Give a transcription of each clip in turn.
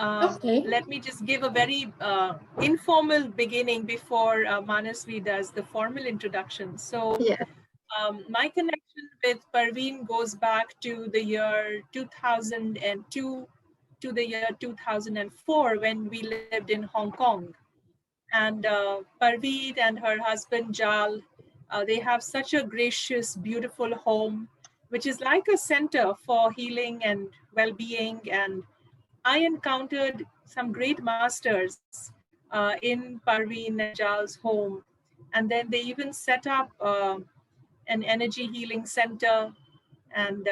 Okay. Let me just give a very informal beginning before Manasvi does the formal introduction. So Yeah. my connection with Pervin goes back to the year 2002 to the year 2004 when we lived in Hong Kong. And Pervin and her husband Jal, they have such a gracious, beautiful home, which is like a center for healing and well-being. And I encountered some great masters in Pervin and Jal's home. And then they even set up an energy healing center. And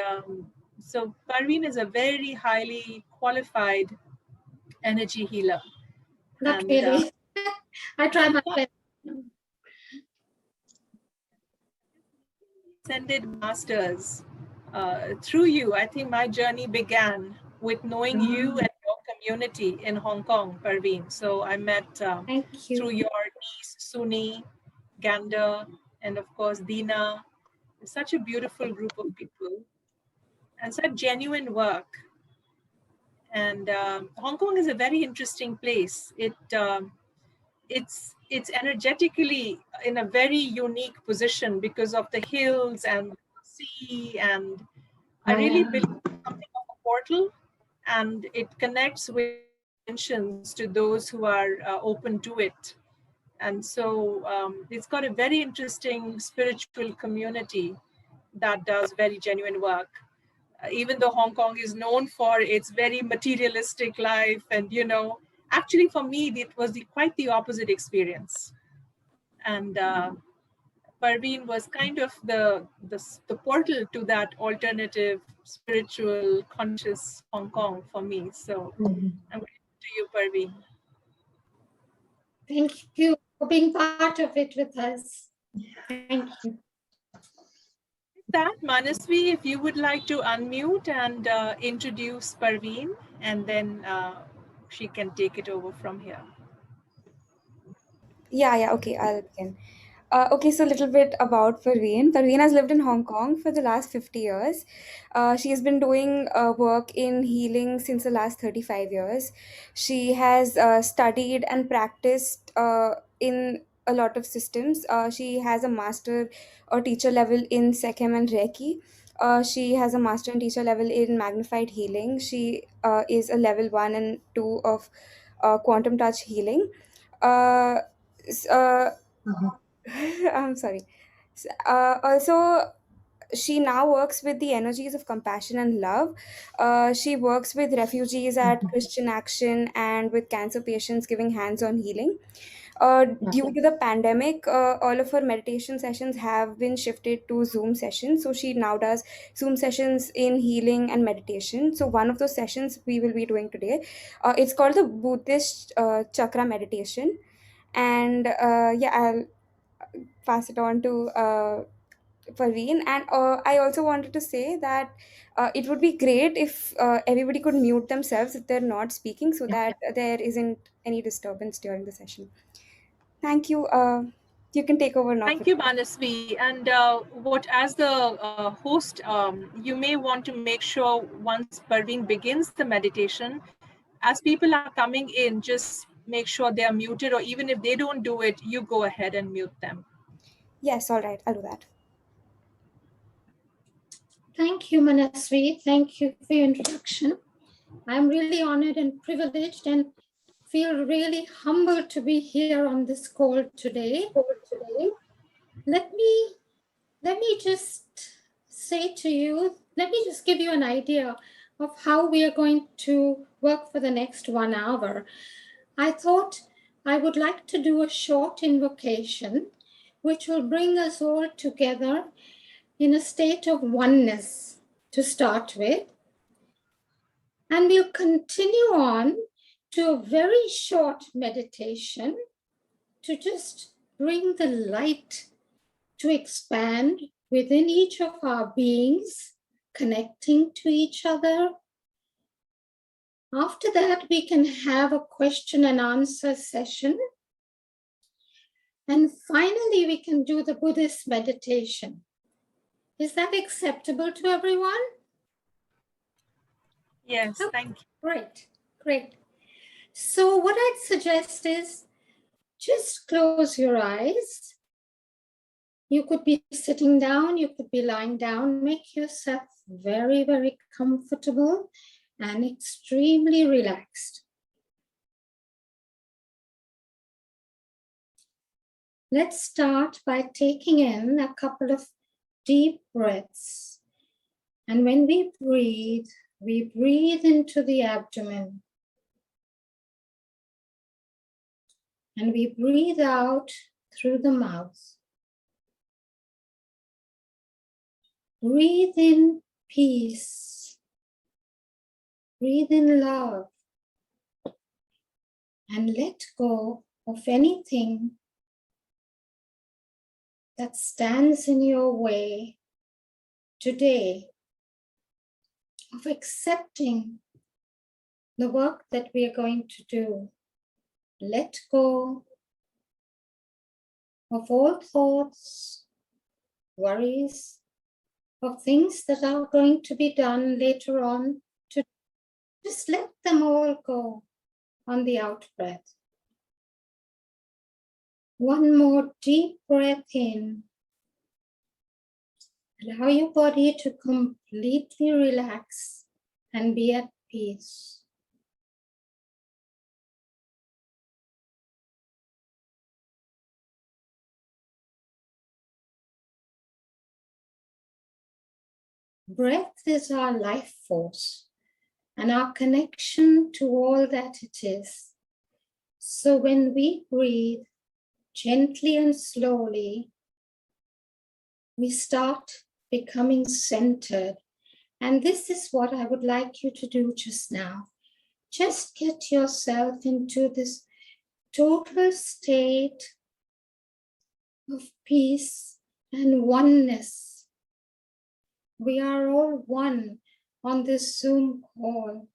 so Pervin is a very highly qualified energy healer. Not And really. I try my best. ascended masters through you. I think my journey began with knowing you and your community in Hong Kong, Pervin. So I met Thank you. through your niece, Suni, Gander, and of course, Dina. Such a beautiful group of people and such genuine work. And Hong Kong is a very interesting place. It's energetically in a very unique position because of the hills and sea, and I really believe it's something of a portal, and it connects with dimensions to those who are open to it. And so it's got a very interesting spiritual community that does very genuine work. Even though Hong Kong is known for its very materialistic life, and actually for me it was quite the opposite experience. And Parveen was kind of the portal to that alternative, spiritual, conscious Hong Kong for me. So I'm grateful to you, Parveen. Thank you for being part of it with us. Thank you. With that, Manasvi, if you would like to unmute and introduce Parveen, and then she can take it over from here. Yeah, okay, I'll begin. Okay, so a little bit about Pervin. Pervin has lived in Hong Kong for the last 50 years. She has been doing work in healing since the last 35 years. She has studied and practiced in a lot of systems. She has a master or teacher level in Sekhem and Reiki. She has a master and teacher level in magnified healing. She is a level 1 and 2 of quantum touch healing. Uh, I'm sorry. Also, she now works with the energies of compassion and love. She works with refugees at Christian Action and with cancer patients giving hands on healing. Due to the pandemic, all of her meditation sessions have been shifted to Zoom sessions. So she now does Zoom sessions in healing and meditation. So one of those sessions we will be doing today. It's called the Buddhist Chakra meditation. And yeah, I'll pass it on to Parveen. And I also wanted to say that it would be great if everybody could mute themselves if they're not speaking so that there isn't any disturbance during the session. Thank you. You can take over now. Thank you, Manasvi. And as the host, you may want to make sure once Parveen begins the meditation, as people are coming in, just make sure they are muted, or even if they don't do it, you go ahead and mute them. Yes, all right, I'll do that. Thank you, Manasvi. Thank you for your introduction. I'm really honored and privileged and feel really humbled to be here on this call today. Let me just say to you, let me just give you an idea of how we are going to work for the next 1 hour. I thought I would like to do a short invocation, which will bring us all together in a state of oneness to start with. And we'll continue on to a very short meditation to just bring the light to expand within each of our beings, connecting to each other. After that, we can have a question and answer session. And finally, we can do the Buddhist meditation. Is that acceptable to everyone? Yes, thank you. Great, great. So what I'd suggest is just close your eyes. You could be sitting down, you could be lying down. Make yourself very, very comfortable and extremely relaxed. Let's start by taking in a couple of deep breaths. And when we breathe into the abdomen. And we breathe out through the mouth. Breathe in peace. Breathe in love. And let go of anything that stands in your way today of accepting the work that we are going to do. Let go of all thoughts, worries, of things that are going to be done later on. To just let them all go on the out breath. One more deep breath in. Allow your body to completely relax and be at peace. Breath is our life force and our connection to all that it is. So when we breathe gently and slowly, we start becoming centered. And this is what I would like you to do just now. Just get yourself into this total state of peace and oneness. We are all one on this Zoom call.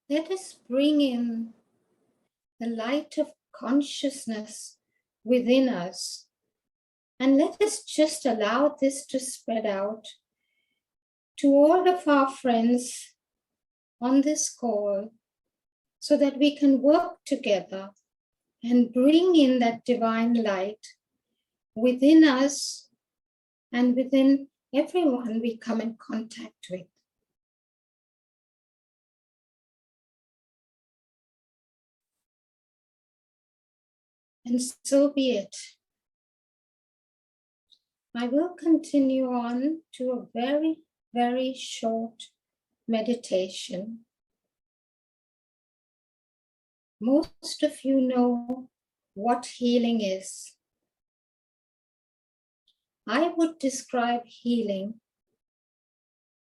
Let us bring in the light of consciousness within us. And let us just allow this to spread out to all of our friends on this call so that we can work together and bring in that divine light within us and within everyone we come in contact with. And so be it. I will continue on to a very, very short meditation. Most of you know what healing is. I would describe healing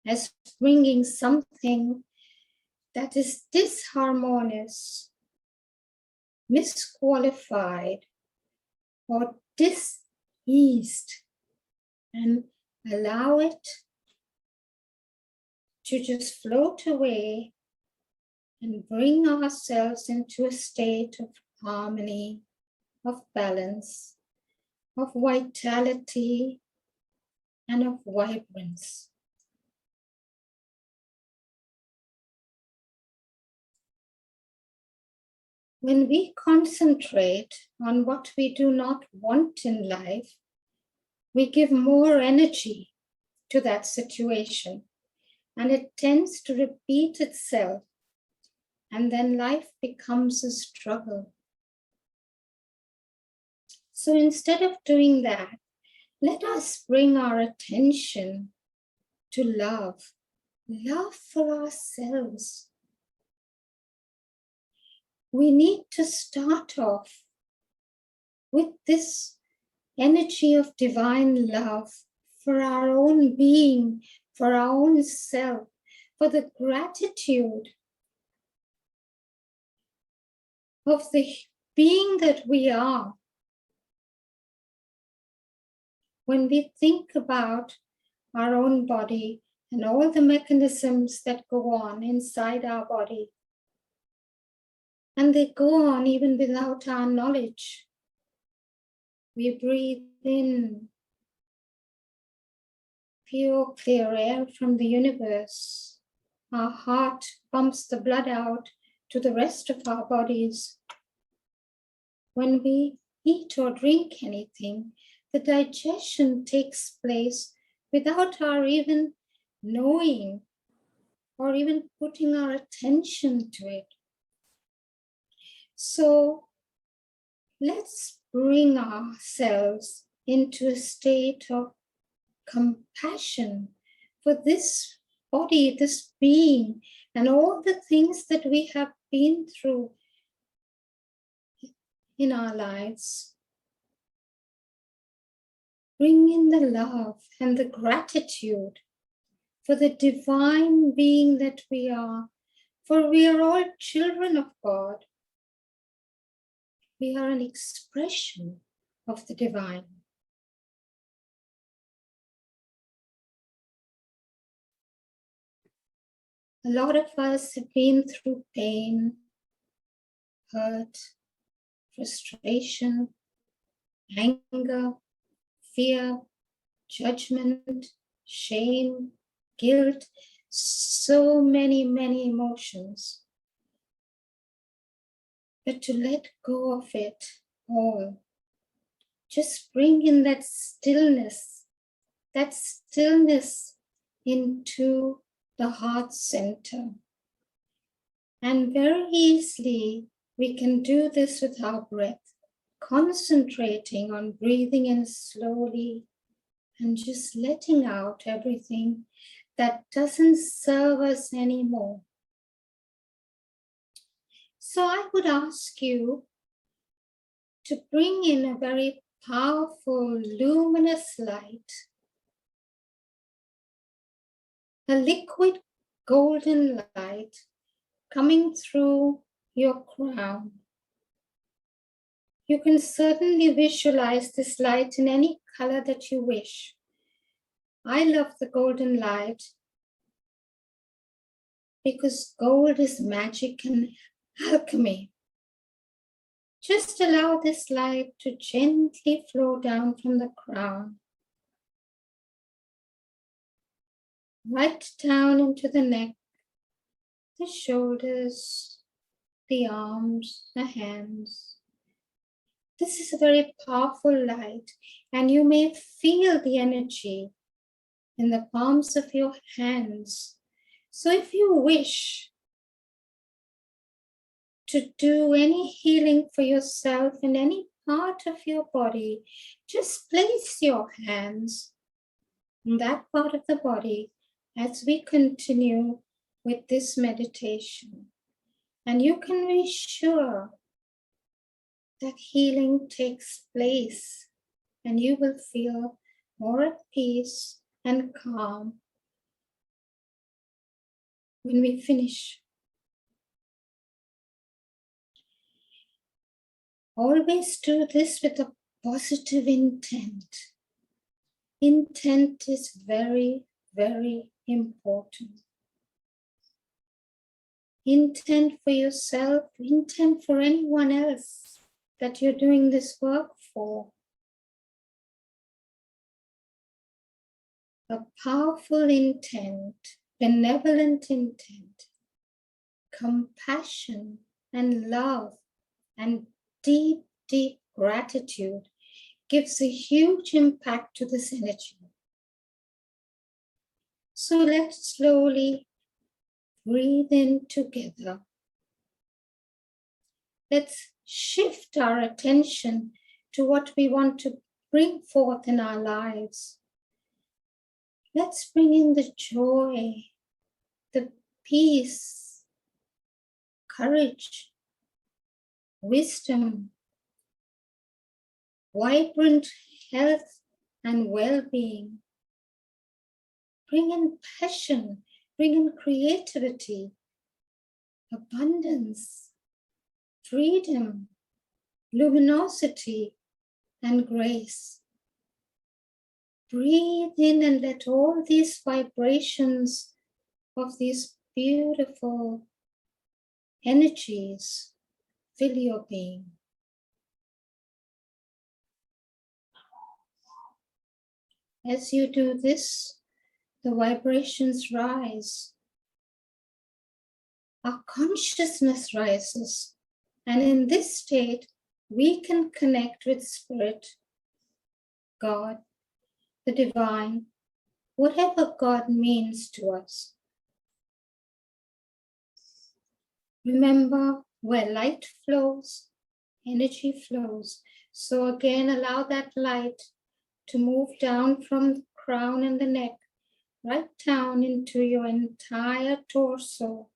as bringing something that is disharmonious, misqualified, or diseased, and allow it to just float away and bring ourselves into a state of harmony, of balance, of vitality, and of vibrance. When we concentrate on what we do not want in life, we give more energy to that situation, and it tends to repeat itself, and then life becomes a struggle. So instead of doing that, let us bring our attention to love, love for ourselves. We need to start off with this energy of divine love for our own being, for our own self, for the gratitude of the being that we are. When we think about our own body and all the mechanisms that go on inside our body, and they go on even without our knowledge. We breathe in pure, clear air from the universe. Our heart pumps the blood out to the rest of our bodies. When we eat or drink anything, the digestion takes place without our even knowing or even putting our attention to it. So let's bring ourselves into a state of compassion for this body, this being, and all the things that we have been through in our lives. Bring in the love and the gratitude for the divine being that we are, for we are all children of God. We are an expression of the divine. A lot of us have been through pain, hurt, frustration, anger, fear, judgment, shame, guilt, so many, many emotions. But to let go of it all, just bring in that stillness into the heart center. And very easily, we can do this with our breath, concentrating on breathing in slowly and just letting out everything that doesn't serve us anymore. So I would ask you to bring in a very powerful, luminous light, a liquid golden light coming through your crown. You can certainly visualize this light in any color that you wish. I love the golden light because gold is magic and alchemy. Just allow this light to gently flow down from the crown, right down into the neck, the shoulders, the arms, the hands. This is a very powerful light, and you may feel the energy in the palms of your hands. So if you wish to do any healing for yourself in any part of your body, just place your hands in that part of the body as we continue with this meditation. And you can be sure that healing takes place and you will feel more at peace and calm when we finish. Always do this with a positive intent. Intent is very, very important. Intent for yourself, intent for anyone else that you're doing this work for. A powerful intent, benevolent intent, compassion and love and deep, deep gratitude gives a huge impact to this energy. So let's slowly breathe in together. Let's shift our attention to what we want to bring forth in our lives. Let's bring in the joy, the peace, courage, wisdom, vibrant health and well-being. Bring in passion, bring in creativity, abundance, freedom, luminosity, and grace. Breathe in and let all these vibrations of these beautiful energies fill your being. As you do this, the vibrations rise, our consciousness rises, and in this state, we can connect with Spirit, God, the Divine, whatever God means to us. Remember, where light flows, energy flows. So again, allow that light to move down from the crown and the neck, right down into your entire torso.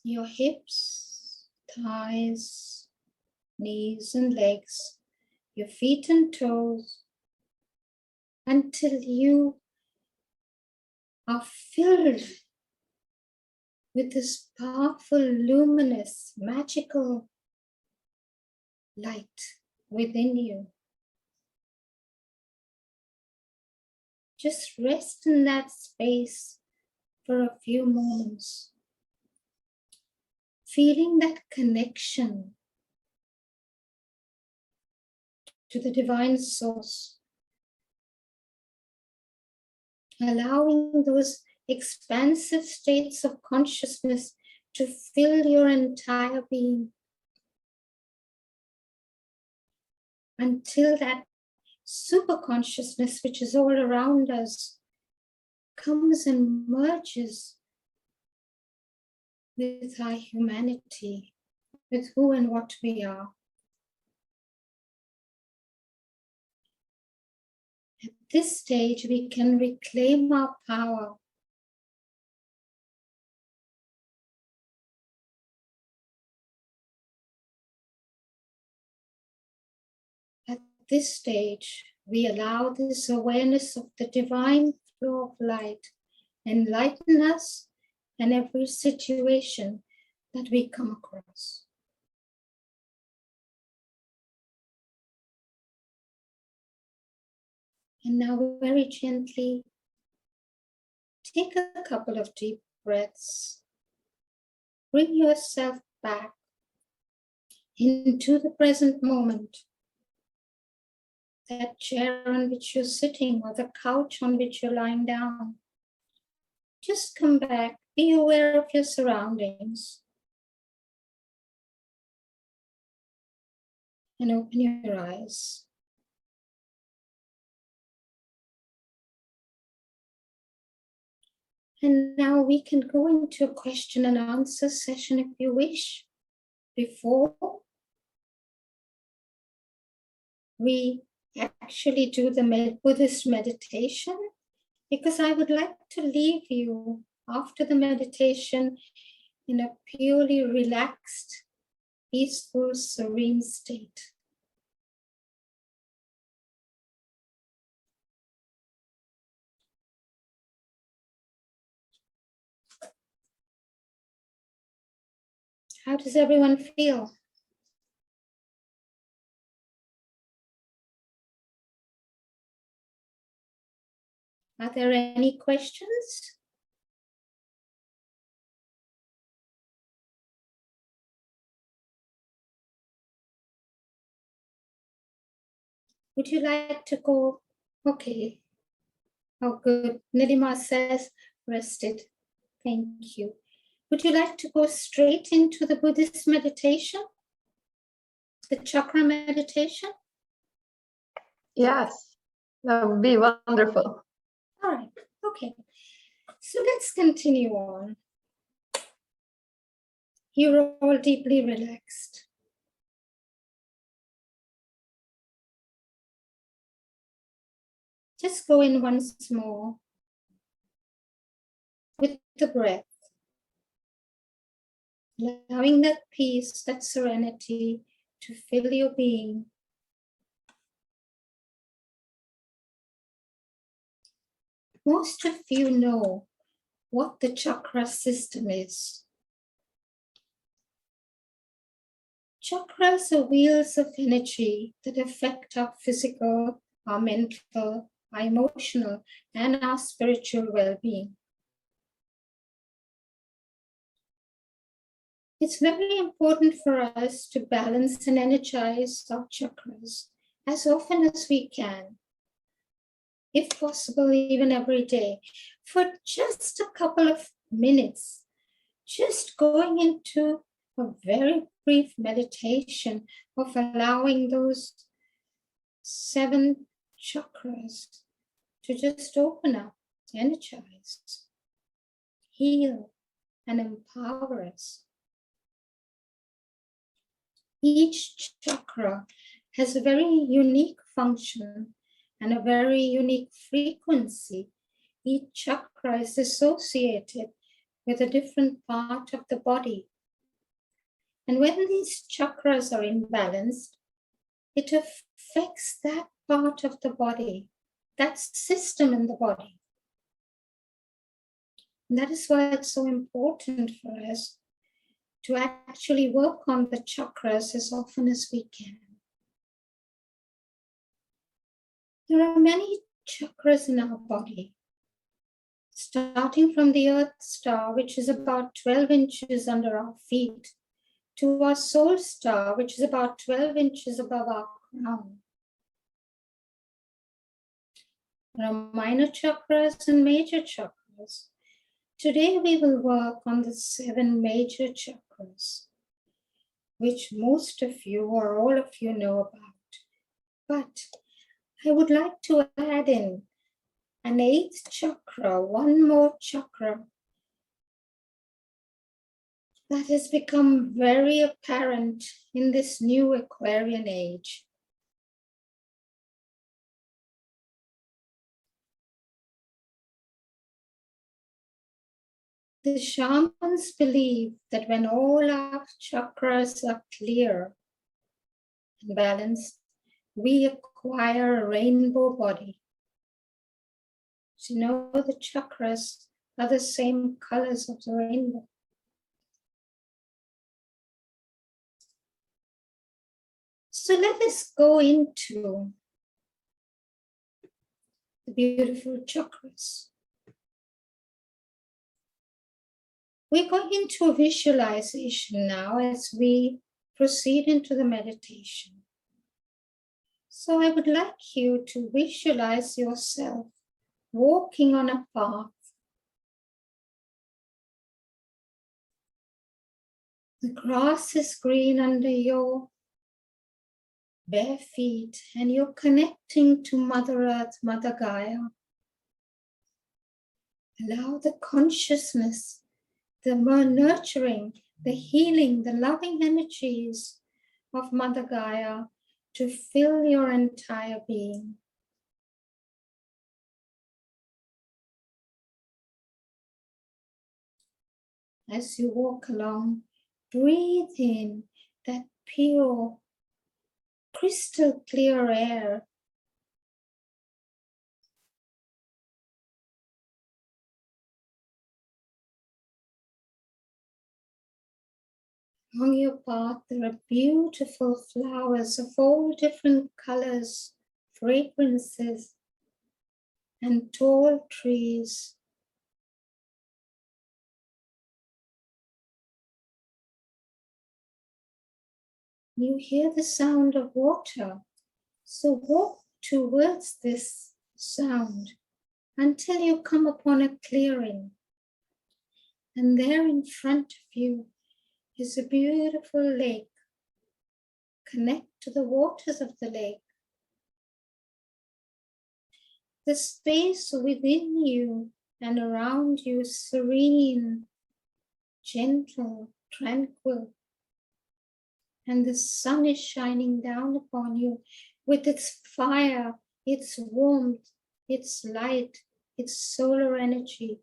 Your hips, thighs, knees and legs, your feet and toes, until you are filled with this powerful, luminous, magical light within you. Just rest in that space for a few moments, feeling that connection to the divine source, allowing those expansive states of consciousness to fill your entire being until that super consciousness, which is all around us, comes and merges with our humanity, with who and what we are. At this stage, we can reclaim our power. At this stage, we allow this awareness of the divine flow of light enlighten us in every situation that we come across. And now very gently, take a couple of deep breaths. Bring yourself back into the present moment. That chair on which you're sitting or the couch on which you're lying down. Just come back, be aware of your surroundings. And open your eyes. And now we can go into a question and answer session if you wish. Before we actually do the Buddhist meditation, because I would like to leave you after the meditation in a purely relaxed, peaceful, serene state. How does everyone feel? Are there any questions? Would you like to go? Okay. Oh, good. Nilima says, rested. Thank you. Would you like to go straight into the Buddhist meditation? The chakra meditation? Yes, that would be wonderful. All right. Okay. So let's continue on. You're all deeply relaxed. Just go in once more with the breath, allowing that peace, that serenity to fill your being. Most of you know what the chakra system is. Chakras are wheels of energy that affect our physical, our mental, our emotional, and our spiritual well-being. It's very important for us to balance and energize our chakras as often as we can, if possible, even every day, for just a couple of minutes, just going into a very brief meditation of allowing those 7 chakras to just open up, energize, heal, and empower us. Each chakra has a very unique function and a very unique frequency. Each chakra is associated with a different part of the body. And when these chakras are imbalanced, it affects that part of the body, that system in the body. And that is why it's so important for us to actually work on the chakras as often as we can. There are many chakras in our body, starting from the Earth Star, which is about 12 inches under our feet, to our Soul Star, which is about 12 inches above our crown. There are minor chakras and major chakras. Today we will work on the 7 major chakras, which most of you or all of you know about. But I would like to add in an 8th chakra, one more chakra that has become very apparent in this new Aquarian age. The shamans believe that when all our chakras are clear and balanced, we acquire a rainbow body. So you know the chakras are the same colors of the rainbow. So let us go into the beautiful chakras. We're going into a visualization now as we proceed into the meditation. So I would like you to visualize yourself walking on a path. The grass is green under your bare feet, and you're connecting to Mother Earth, Mother Gaia. Allow the consciousness, the more nurturing, the healing, the loving energies of Mother Gaia to fill your entire being. As you walk along, breathe in that pure, crystal clear air. Along your path, there are beautiful flowers of all different colors, fragrances, and tall trees. You hear the sound of water, so walk towards this sound until you come upon a clearing. And there in front of you is a beautiful lake. Connect to the waters of the lake. The space within you and around you is serene, gentle, tranquil. And the sun is shining down upon you with its fire, its warmth, its light, its solar energy.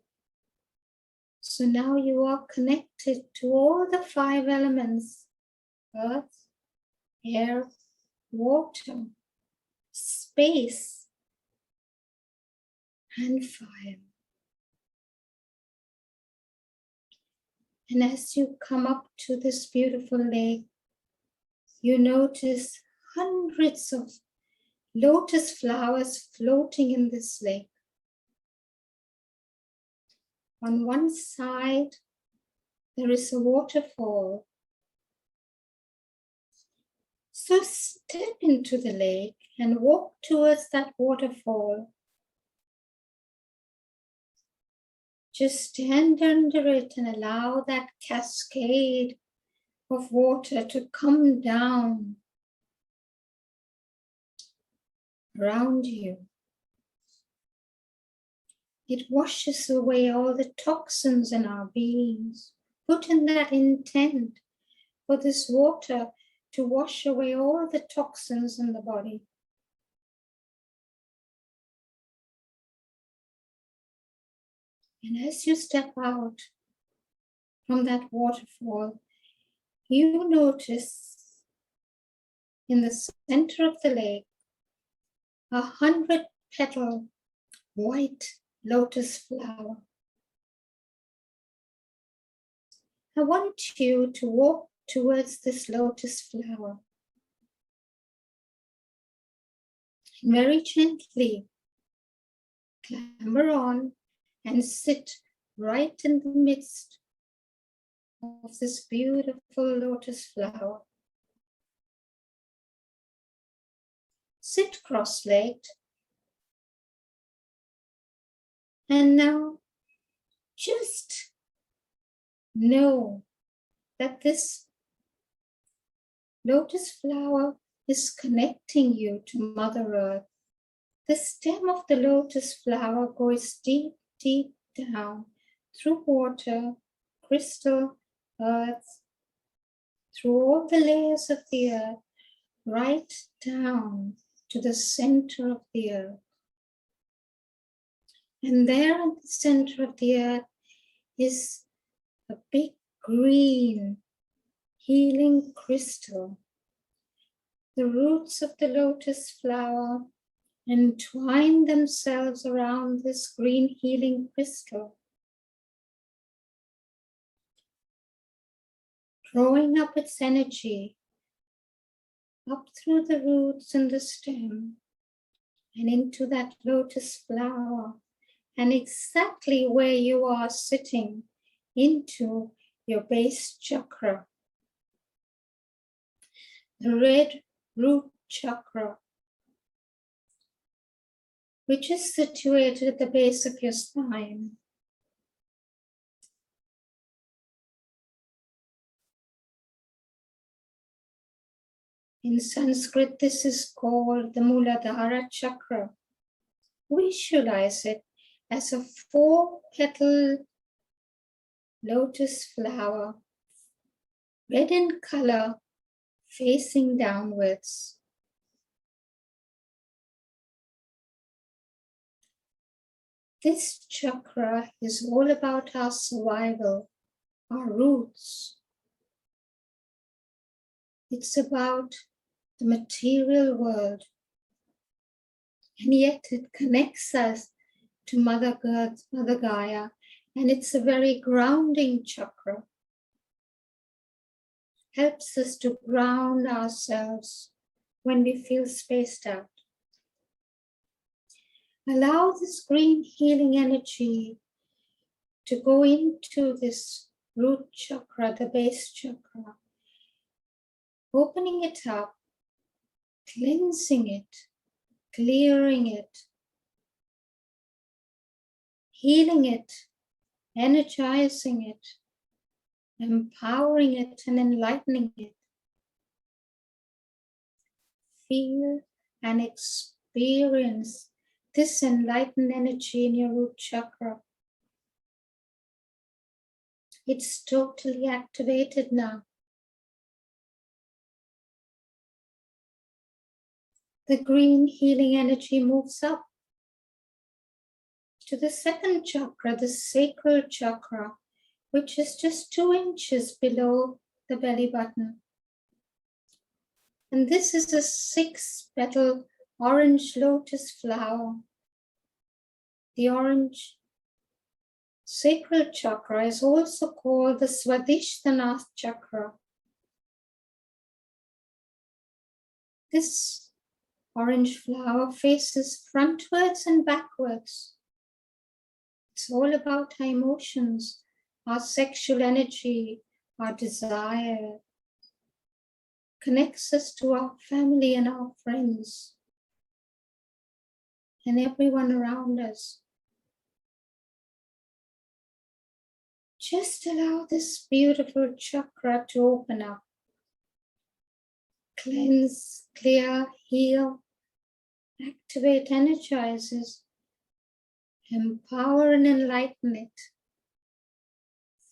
So now you are connected to all the 5 elements: earth, air, water, space, and fire. And as you come up to this beautiful lake, you notice hundreds of lotus flowers floating in this lake. On one side, there is a waterfall So step into the lake and walk towards that waterfall. Just stand under it and allow that cascade of water to come down around you. It washes away all the toxins in our beings. Put in that intent for this water to wash away all the toxins in the body. And as you step out from that waterfall, you notice in the center of the lake 100-petal white lotus flower. I want you to walk towards this lotus flower. And very gently clamber on and sit right in the midst of this beautiful lotus flower. Sit cross-legged. And now just know that this lotus flower is connecting you to Mother Earth. The stem of the lotus flower goes deep, deep down through water, crystal, earth, through all the layers of the earth, right down to the center of the earth. And there at the center of the earth is a big green healing crystal. The roots of the lotus flower entwine themselves around this green healing crystal, drawing up its energy up through the roots and the stem and into that lotus flower, and exactly where you are sitting into your base chakra, the red root chakra, which is situated at the base of your spine. In Sanskrit, this is called the Muladhara chakra. Visualize it as a 4-petal lotus flower, red in color, facing downwards. This chakra is all about our survival, our roots. It's about the material world, and yet it connects us to Mother Earth, Mother Gaia, and it's a very grounding chakra. Helps us to ground ourselves when we feel spaced out. Allow this green healing energy to go into this root chakra, the base chakra, opening it up, cleansing it, clearing it, healing it, energizing it, empowering it, and enlightening it. Feel and experience this enlightened energy in your root chakra. It's totally activated now. The green healing energy moves up to the second chakra, the sacral chakra, which is just 2 inches below the belly button. And this is a 6-petal orange lotus flower. The orange sacral chakra is also called the Swadhisthana chakra. This orange flower faces frontwards and backwards. It's all about our emotions, our sexual energy, our desire. connects us to our family and our friends and everyone around us. Just allow this beautiful chakra to open up, cleanse, clear, heal, activate, energizes, empower and enlighten it.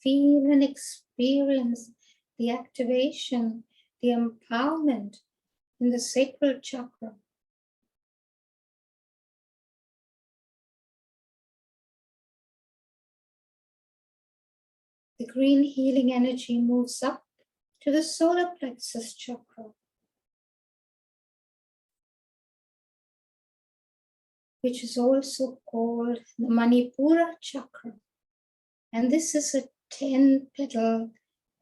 Feel and experience the activation, the empowerment in the sacral chakra. The green healing energy moves up to the solar plexus chakra, which is also called the Manipura chakra. And this is a 10-petal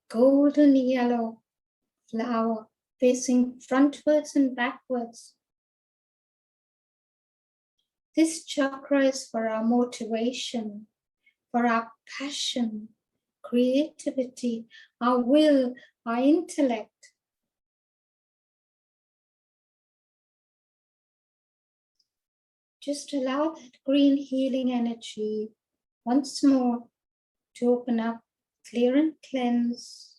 golden yellow flower facing frontwards and backwards. This chakra is for our motivation, for our passion, creativity, our will, our intellect. Just allow that green healing energy once more to open up, clear and cleanse,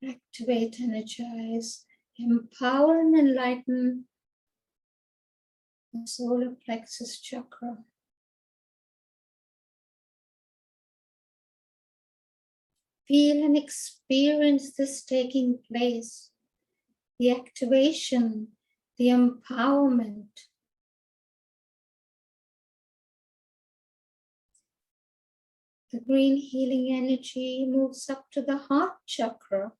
activate, energize, empower and enlighten the solar plexus chakra. Feel and experience this taking place, the activation, the empowerment. The green healing energy moves up to the heart chakra.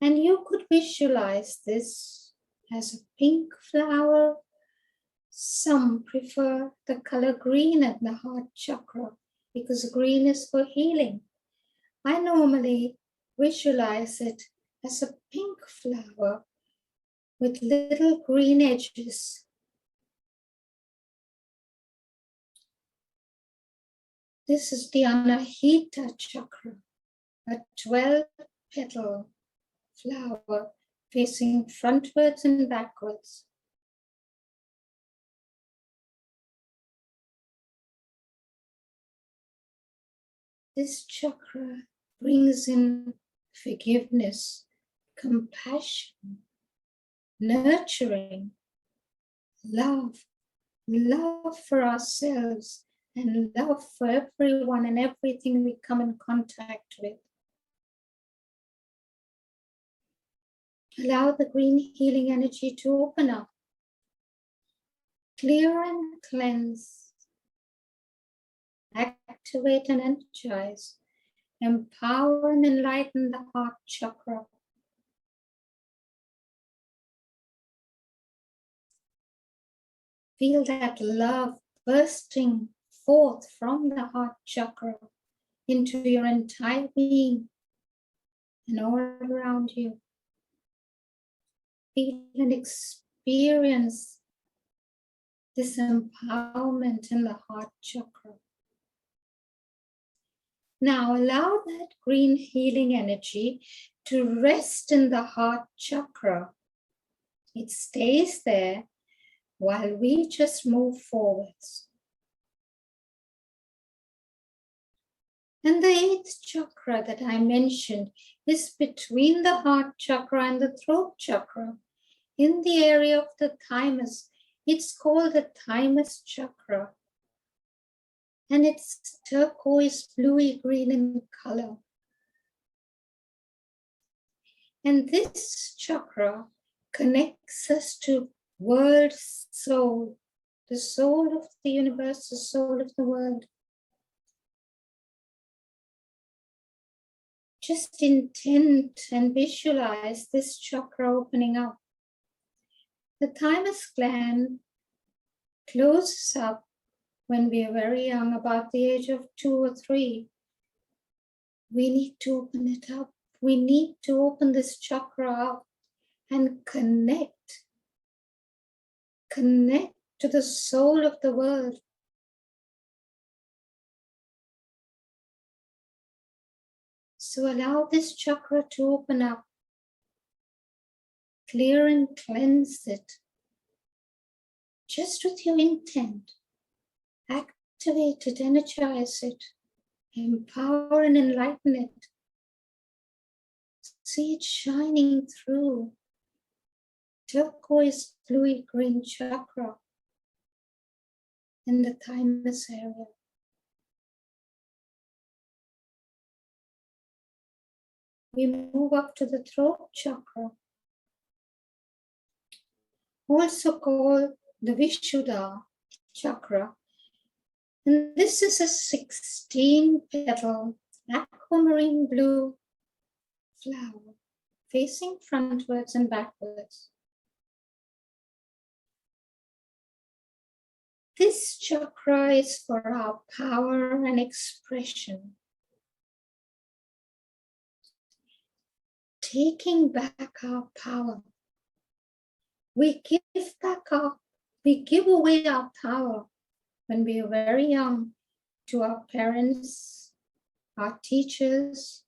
And you could visualize this as a pink flower. Some prefer the color green at the heart chakra because green is for healing. I normally visualize it as a pink flower with little green edges. This is the Anahita chakra, a 12-petal flower facing frontwards and backwards. This chakra brings in forgiveness, compassion, nurturing, love for ourselves and love for everyone and everything we come in contact with. Allow the green healing energy to open up, clear and cleanse, activate and energize, empower and enlighten the heart chakra. Feel that love bursting forth from the heart chakra into your entire being and all around you. Feel and experience this empowerment in the heart chakra. Now allow that green healing energy to rest in the heart chakra. It stays there while we just move forwards. And the 8th chakra that I mentioned is between the heart chakra and the throat chakra, in the area of the thymus. It's called the thymus chakra. And it's turquoise, bluey green in color. And this chakra connects us to world soul, the soul of the universe, the soul of the world. Just intend and visualize this chakra opening up. The thymus gland closes up when we are very young, about the age of 2 or 3. We need to open it up. We need to open this chakra up and connect to the soul of the world. So allow this chakra to open up, clear and cleanse it, just with your intent. Activate it, energize it, empower and enlighten it. See it shining through. Turquoise bluey green chakra in the thymus area. We move up to the throat chakra, also called the Vishuddha chakra. And this is a 16-petal aquamarine blue flower facing frontwards and backwards. This chakra is for our power and expression. Taking back our power. We give away our power when we are very young to our parents, our teachers,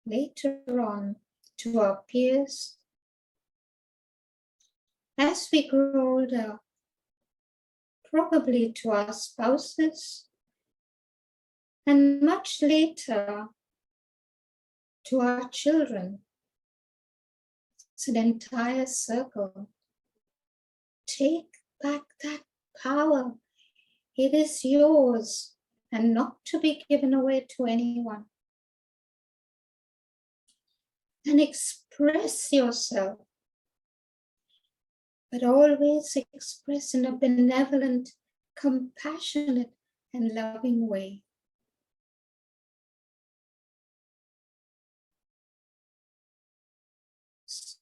later on to our peers. As we grow older, probably to our spouses, and much later to our children. It's an entire circle. Take back that power. It is yours and not to be given away to anyone. And express yourself, but always express in a benevolent, compassionate, and loving way.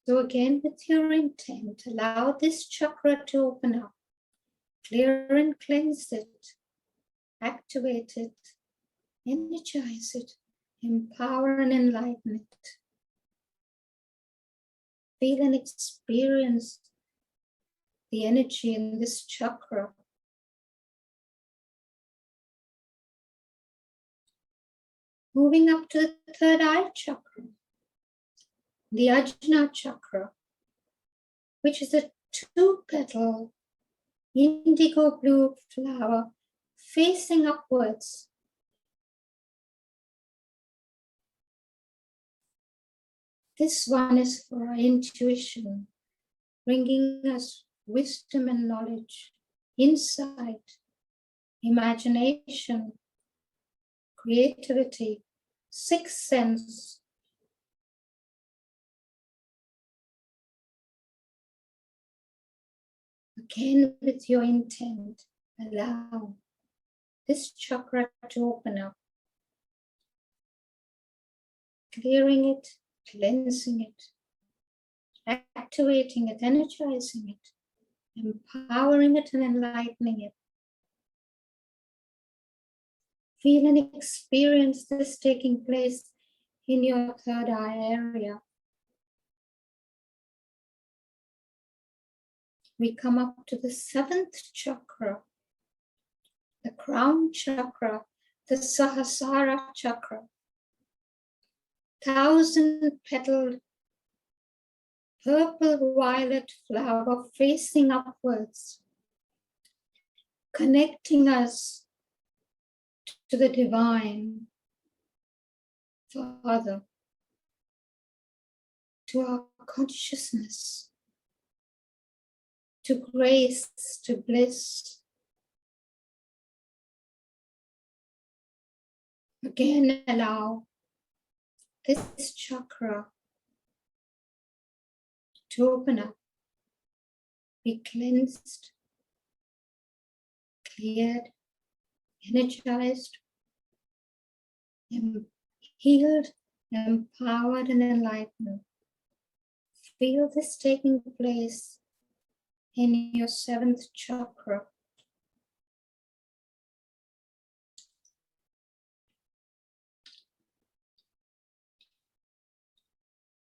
So again, with your intent, allow this chakra to open up, clear and cleanse it, activate it, energize it, empower and enlighten it. Feel and experience the energy in this chakra. Moving up to the third eye chakra, the Ajna chakra, which is a 2-petal indigo blue flower facing upwards. This one is for our intuition, bringing us wisdom and knowledge, insight, imagination, creativity, sixth sense. Again, with your intent, allow this chakra to open up, clearing it, cleansing it, activating it, energizing it, empowering it and enlightening it. Feel and experience this taking place in your third eye area. We come up to the 7th chakra, the crown chakra, the Sahasrara chakra. 1,000-petaled purple-violet flower facing upwards, connecting us to the divine Father, to our consciousness, to grace, to bliss. Again, allow this chakra to open up, be cleansed, cleared, energized, healed, empowered, and enlightened. Feel this taking place in your 7th chakra.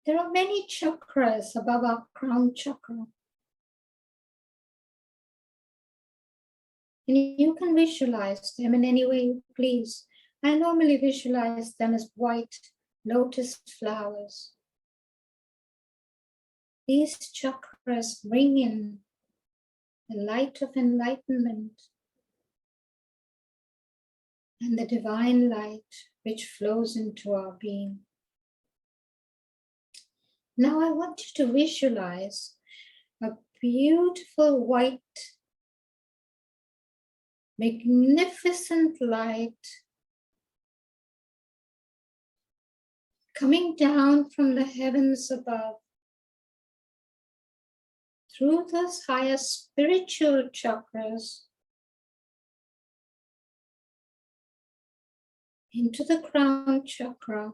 There are many chakras above our crown chakra. And you can visualize them in any way you please. I normally visualize them as white lotus flowers. These chakras bring in the light of enlightenment and the divine light which flows into our being. Now I want you to visualize a beautiful white, magnificent light coming down from the heavens above through those higher spiritual chakras into the crown chakra,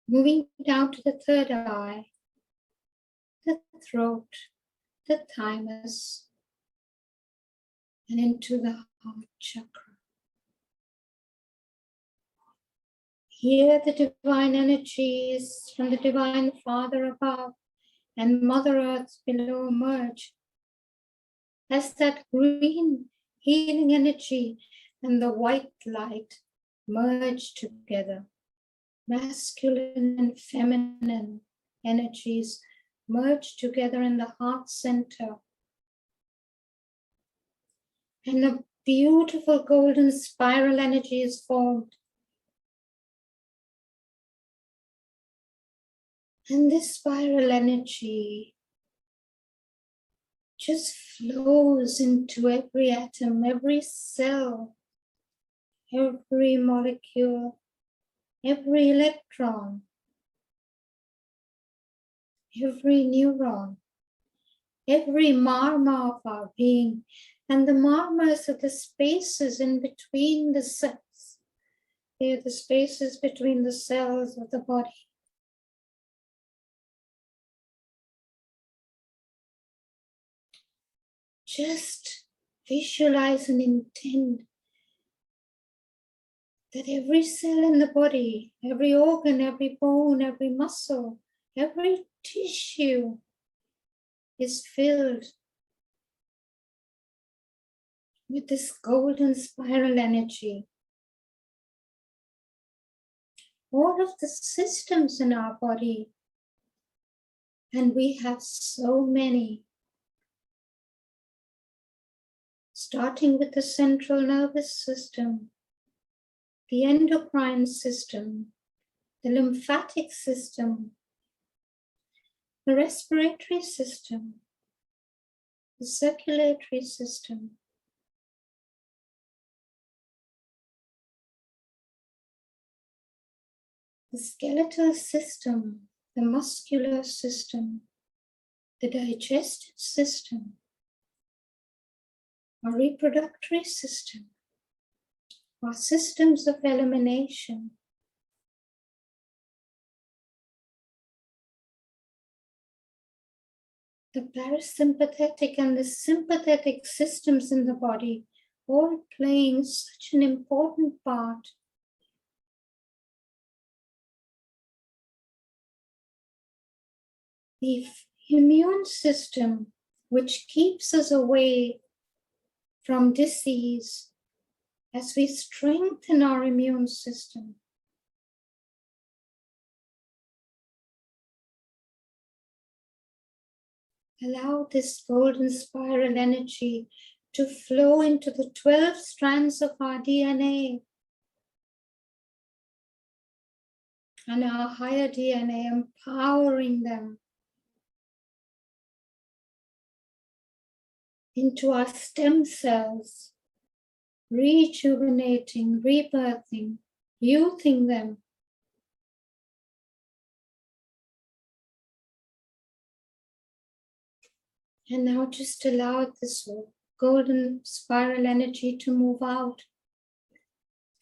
moving down to the third eye, the throat, the thymus, and into the heart chakra. Here the divine energies from the Divine Father above and Mother Earth below merge as that green healing energy and the white light merge together. Masculine and feminine energies merge together in the heart center. And a beautiful golden spiral energy is formed. And this spiral energy just flows into every atom, every cell, every molecule, every electron, every neuron, every marma of our being. And the marmas are the spaces in between the cells. They are the spaces between the cells of the body. Just visualize and intend that every cell in the body, every organ, every bone, every muscle, every tissue is filled with this golden spiral energy. All of the systems in our body, and we have so many, starting with the central nervous system, the endocrine system, the lymphatic system, the respiratory system, the circulatory system, the skeletal system, the muscular system, the digestive system, our reproductory system, our systems of elimination, the parasympathetic and the sympathetic systems in the body, all playing such an important part. The immune system, which keeps us away from disease as we strengthen our immune system. Allow this golden spiral energy to flow into the 12 strands of our DNA and our higher DNA, empowering them into our stem cells, rejuvenating, rebirthing, youthing them. And now just allow this golden spiral energy to move out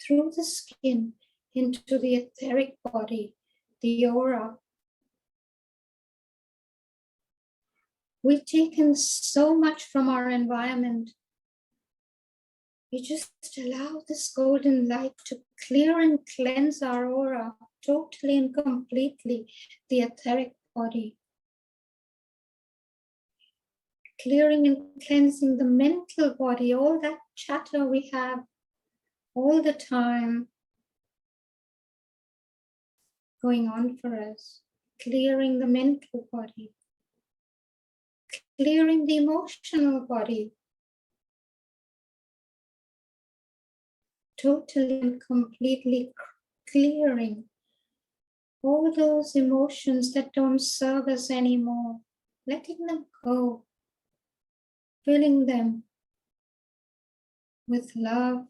through the skin into the etheric body, the aura. We've taken so much from our environment. We just allow this golden light to clear and cleanse our aura totally and completely, the etheric body. Clearing and cleansing the mental body, all that chatter we have all the time going on for us, clearing the mental body, clearing the emotional body, totally and completely clearing all those emotions that don't serve us anymore, letting them go, filling them with love,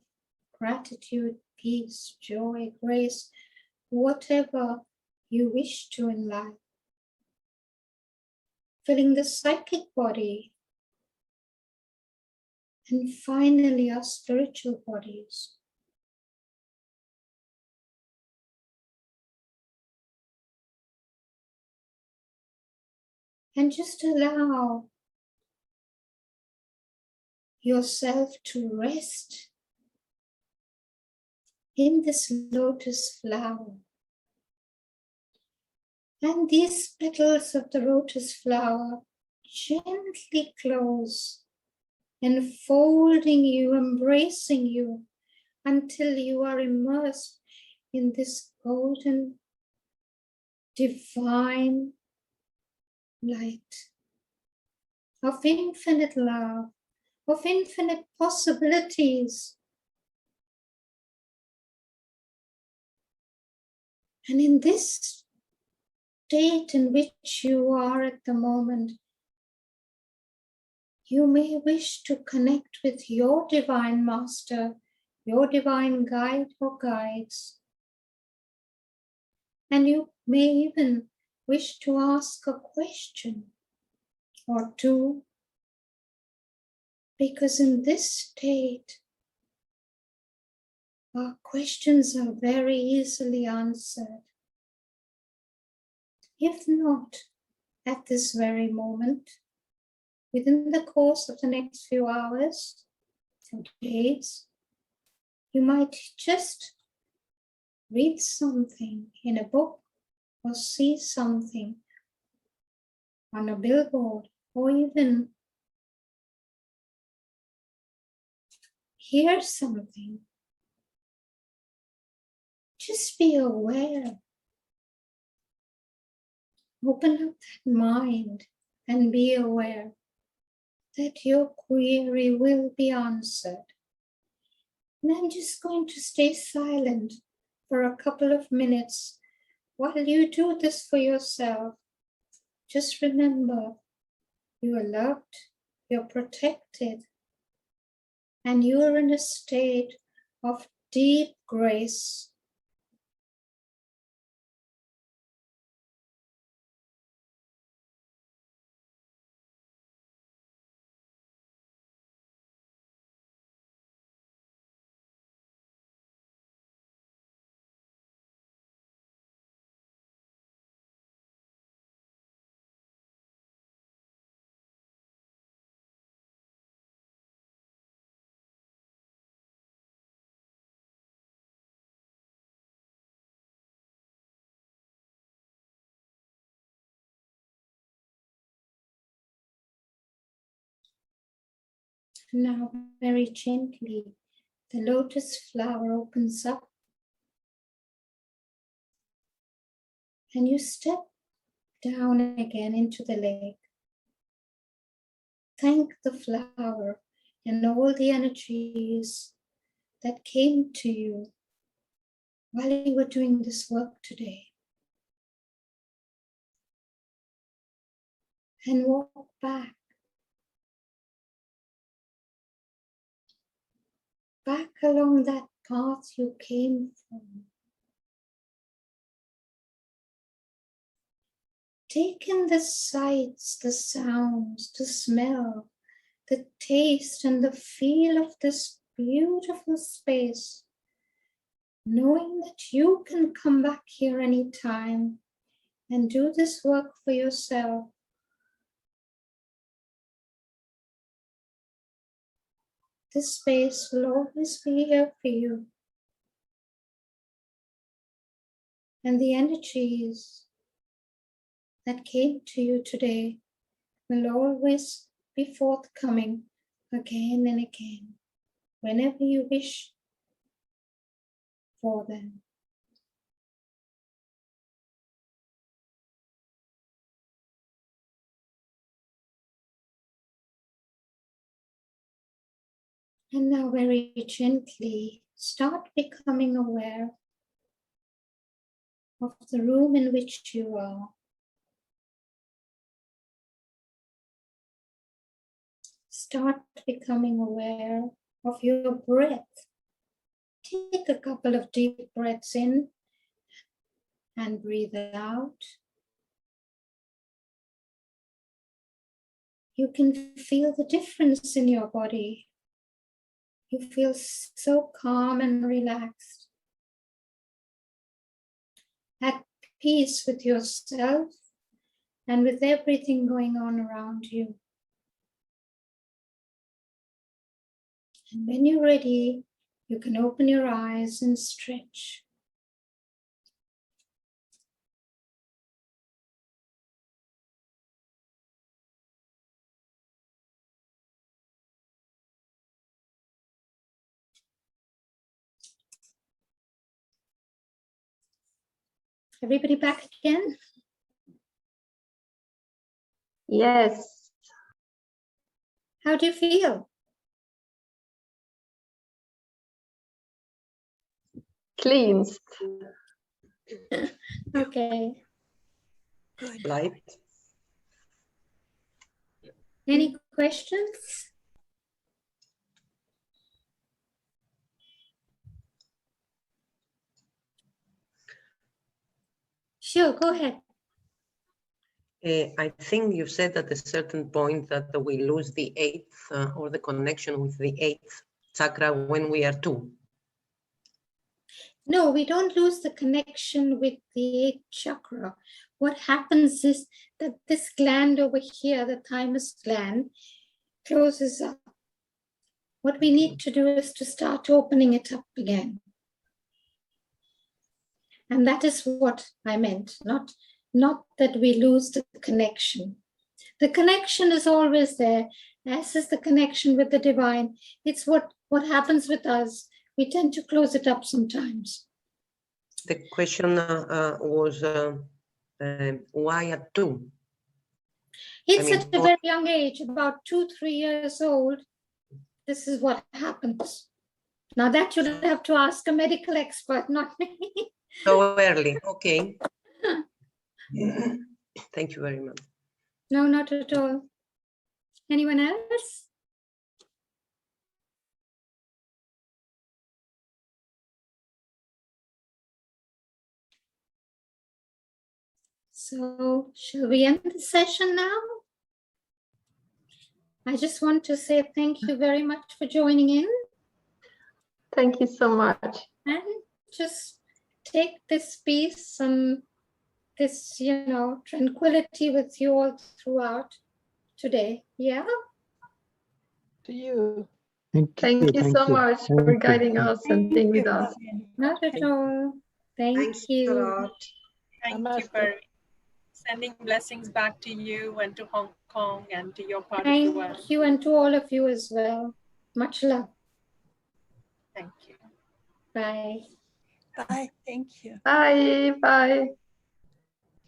gratitude, peace, joy, grace, whatever you wish to in life. Filling the psychic body, and finally our spiritual bodies. And just allow yourself to rest in this lotus flower. And these petals of the lotus flower gently close, enfolding you, embracing you, until you are immersed in this golden, divine light of infinite love, of infinite possibilities. And in this state in which you are at the moment, you may wish to connect with your divine master, your divine guide or guides. And you may even wish to ask a question or two, because in this state, our questions are very easily answered. If not at this very moment, within the course of the next few hours or days, you might just read something in a book or see something on a billboard or even hear something. Just be aware. Open up that mind and be aware that your query will be answered. And I'm just going to stay silent for a couple of minutes while you do this for yourself. Just remember, you are loved, you're protected, and you're in a state of deep grace. Now, very gently, the lotus flower opens up and you step down again into the lake. Thank the flower and all the energies that came to you while you were doing this work today. And walk back along that path you came from. Take in the sights, the sounds, the smell, the taste and the feel of this beautiful space, knowing that you can come back here anytime and do this work for yourself. This space will always be here for you. And the energies that came to you today will always be forthcoming again and again, whenever you wish for them. And now very gently start becoming aware of the room in which you are. Start becoming aware of your breath. Take a couple of deep breaths in and breathe out. You can feel the difference in your body. You feel so calm and relaxed, at peace with yourself and with everything going on around you. And when you're ready, you can open your eyes and stretch. Everybody back again? Yes. How do you feel? Cleansed. Okay. Light. Any questions? Sure, go ahead. I think you said at a certain point that we lose the eighth or the connection with the eighth chakra when we are 2. No, we don't lose the connection with the eighth chakra. What happens is that this gland over here, the thymus gland, closes up. What we need to do is to start opening it up again. And that is what I meant, not that we lose the connection. The connection is always there, as is the connection with the divine. It's what happens with us. We tend to close it up sometimes. The question was why at 2? It's at a very young age, about 2-3 years old. This is what happens. Now that you'd have to ask a medical expert, not me. So early, okay. Thank you very much. No, not at all. Anyone else? So, shall we end the session now? I just want to say thank you very much for joining in. Thank you so much. And just take this peace and this, tranquility with you all throughout today. Yeah? To you. Thank you so much for guiding us and being with us. Not at all. Thank you. a lot. Thank you, Namaste. Pervin. Sending blessings back to you and to Hong Kong and to your part of the Thank world. you, and to all of you as well. Much love. Thank you. Bye. Bye. Thank you. Bye. Bye.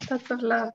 Lots of love.